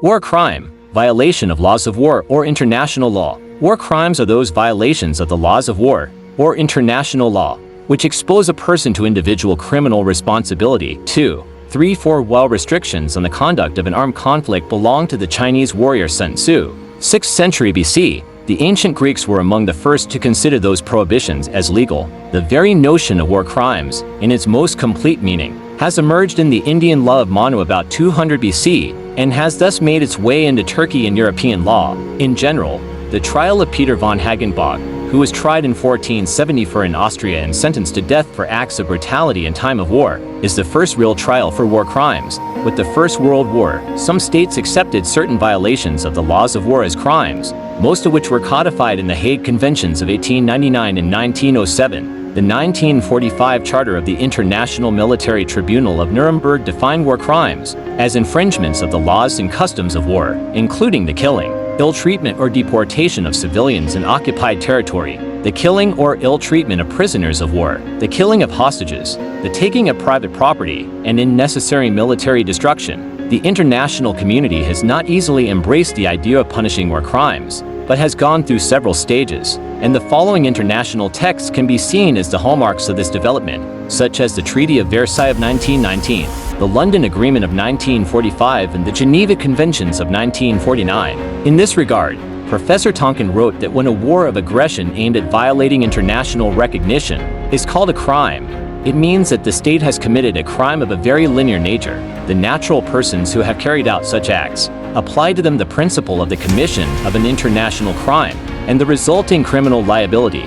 War crime, violation of laws of war or international law. War crimes are those violations of the laws of war or international law which expose a person to individual criminal responsibility. 2, 3, 4. While restrictions on the conduct of an armed conflict belong to the Chinese warrior Sun Tzu, 6th century BC, the ancient Greeks were among the first to consider those prohibitions as legal. The very notion of war crimes, in its most complete meaning, has emerged in the Indian law of Manu about 200 BC and has thus made its way into Turkey and European law. In general, the trial of Peter von Hagenbach, who was tried in 1474 in Austria and sentenced to death for acts of brutality in time of war, is the first real trial for war crimes. With the First World War, some states accepted certain violations of the laws of war as crimes, most of which were codified in the Hague Conventions of 1899 and 1907. The 1945 Charter of the International Military Tribunal of Nuremberg defined war crimes as infringements of the laws and customs of war, including the killing, ill treatment or deportation of civilians in occupied territory, the killing or ill treatment of prisoners of war, the killing of hostages, the taking of private property, and unnecessary military destruction. The international community has not easily embraced the idea of punishing war crimes, but has gone through several stages, and the following international texts can be seen as the hallmarks of this development, such as the Treaty of Versailles of 1919, the London Agreement of 1945, and the Geneva Conventions of 1949. In this regard, Professor Tonkin wrote that when a war of aggression aimed at violating international recognition is called a crime, it means that the state has committed a crime of a very linear nature. The natural persons who have carried out such acts apply to them the principle of the commission of an international crime and the resulting criminal liability.